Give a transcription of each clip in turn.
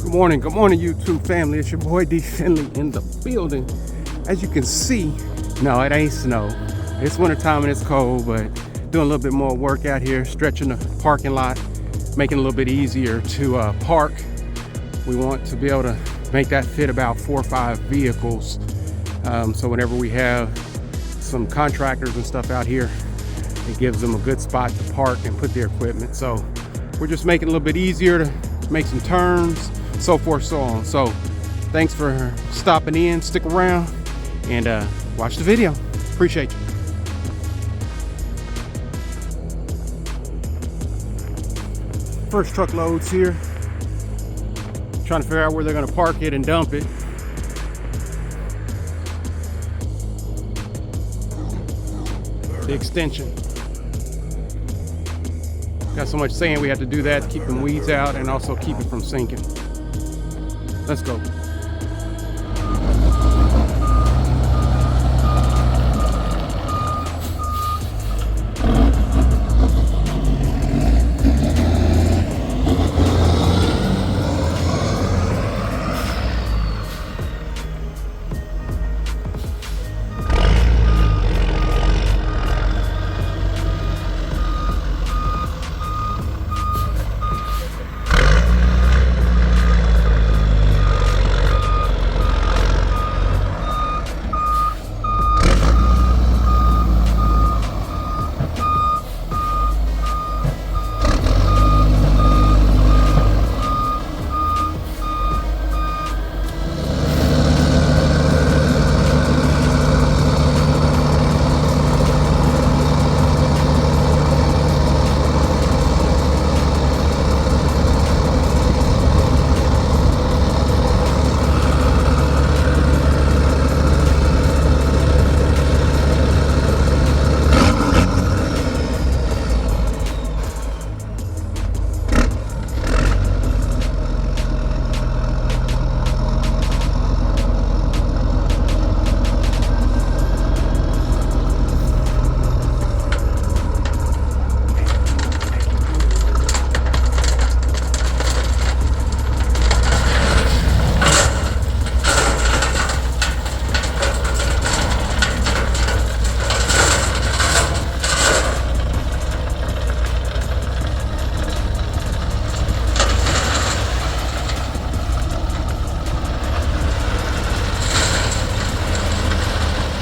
Good morning, YouTube family. It's your boy D Finley in the building. As you can see, no, it ain't snow. It's wintertime and it's cold, but doing a little bit more work out here, stretching the parking lot, making it a little bit easier to park. We want to be able to make that fit about 4 or 5 vehicles. So whenever we have some contractors and stuff out here, it gives them a good spot to park and put their equipment. So we're just making it a little bit easier to make some turns, so forth, so on. So thanks for stopping in, stick around and watch the video. Appreciate you. First truckloads here. Trying to figure out where they're gonna park it and dump it. The extension. Got so much sand we have to do that to keep the weeds out and also keep it from sinking. Let's go.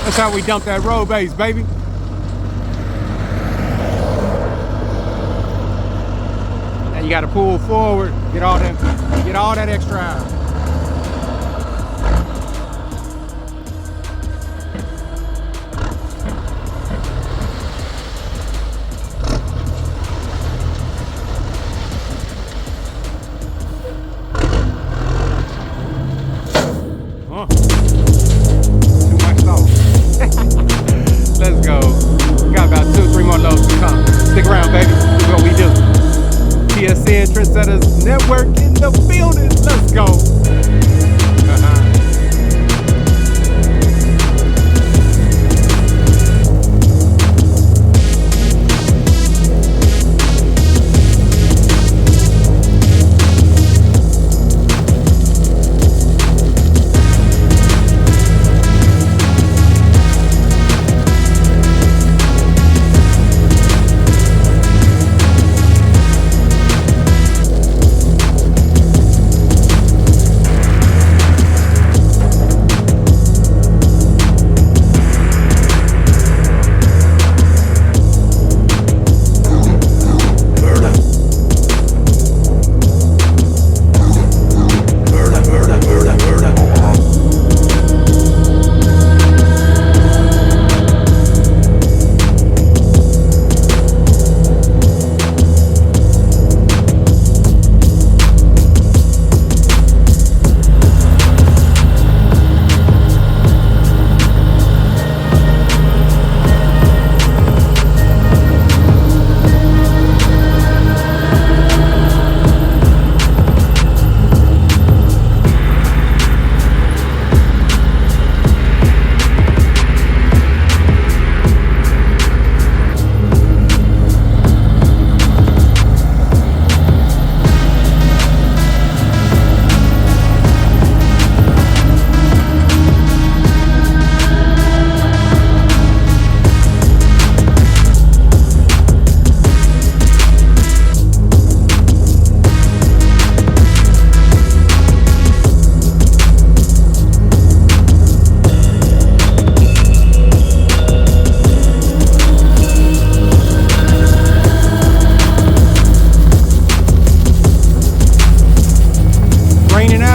That's how we dump that road base, baby. Now you gotta pull forward, get all that extra out. Let's go. We got about 2 or 3 more loads to come. Stick around, baby. This is what we do. TSN Trendsetters Network in the building. Let's go.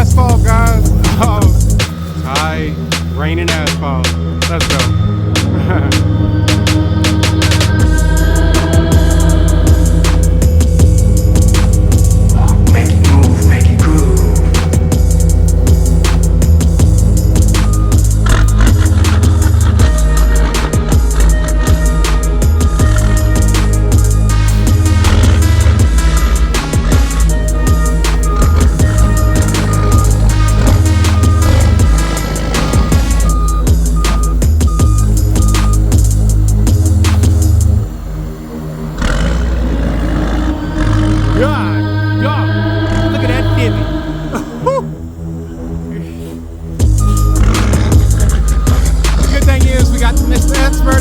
asphalt, guys. Oh, tight, raining asphalt. Let's go. Make it move, make it groove.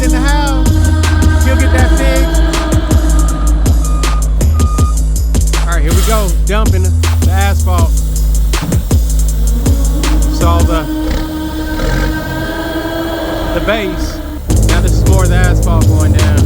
In the house, he'll get that fixed. All right, here we go, dumping the asphalt. Saw the base. Now this is more of the asphalt going down.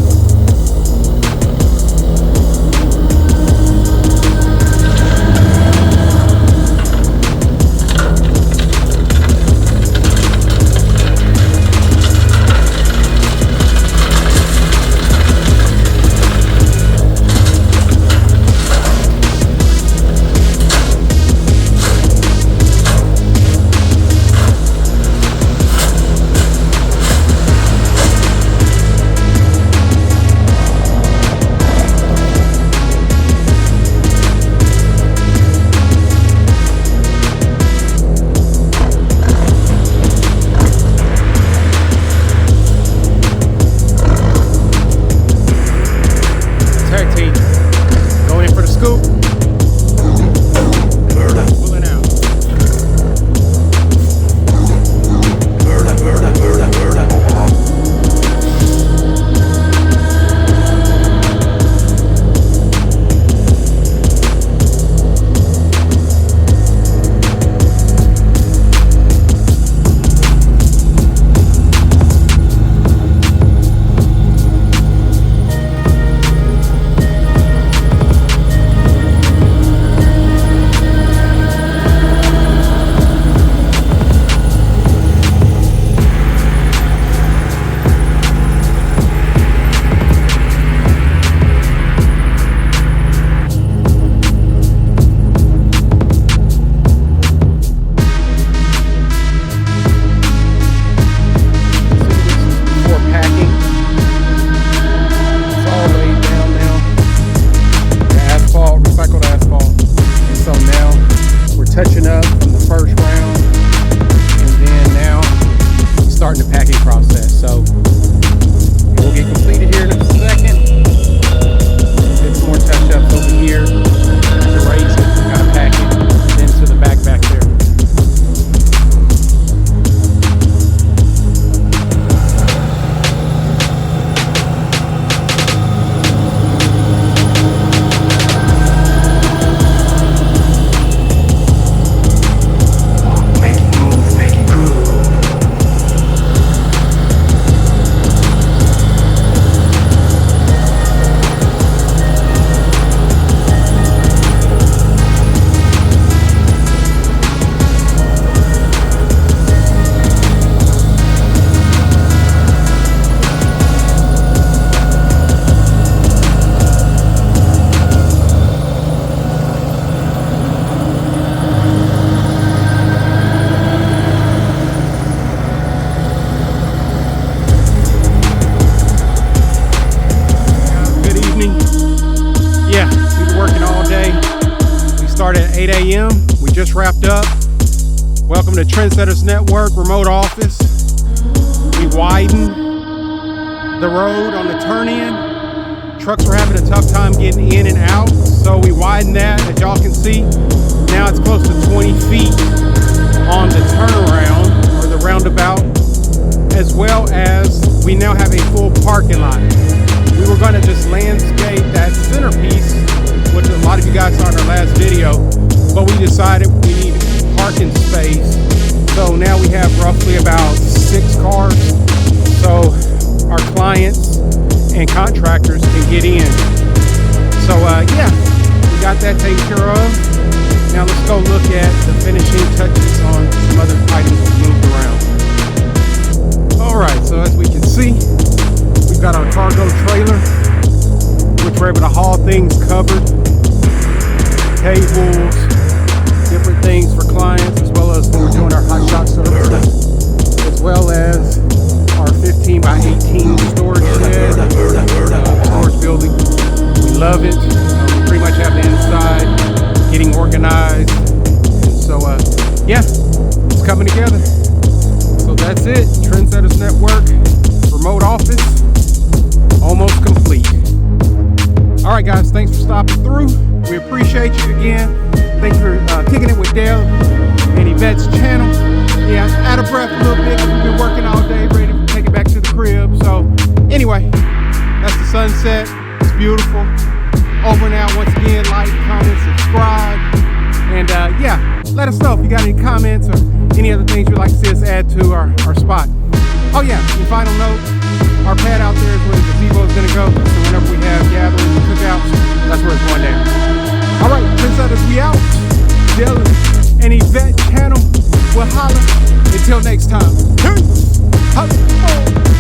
Going in for the scoop. Pulling out. Touching up from the first round, and then now starting the packing process. So we'll get completed here in a second. Get some more touch-ups over here to raise it, gotta pack it, then to the back there. Started at 8 a.m. We just wrapped up. Welcome to Trendsetters Network remote office. We widened the road on the turn-in. Trucks were having a tough time getting in and out, so we widened that, as y'all can see. Now it's close to 20 feet on the turnaround, or the roundabout, as well as we now have a full parking lot. We were going to just landscape that centerpiece, which a lot of you guys saw in our last video, but we decided we need parking space. So now we have roughly about 6 cars, so our clients and contractors can get in. So yeah, we got that taken care of. Now let's go look at the finishing touches on some other items we moved around. All right, so as we can see, we've got our cargo trailer, which we're able to haul things covered, tables, different things for clients, as well as when we're doing our hot shot services, as well as our 15 by 18 storage shed, storage building. We love it. We pretty much have the inside getting organized. And so, yeah, it's coming together. So that's it. Trendsetters Network, remote office, almost complete. All right, guys, thanks for stopping through. We appreciate you again. Thanks for kicking it with Dale and Yvette's channel. Yeah, out of breath a little bit. We've been working all day, ready to take it back to the crib. So anyway, that's the sunset. It's beautiful. Over now. Once again, like, comment, subscribe. And yeah, let us know if you got any comments or any other things you'd like to see us add to our spot. Oh yeah, and final note, our pad out there is where the gazebo is going to go. So whenever we have gatherings and cookouts, that's where it's going down. All right, Trendsetters, we out. Dylan and Yvette channel will holler. Until next time. Peace. Holla.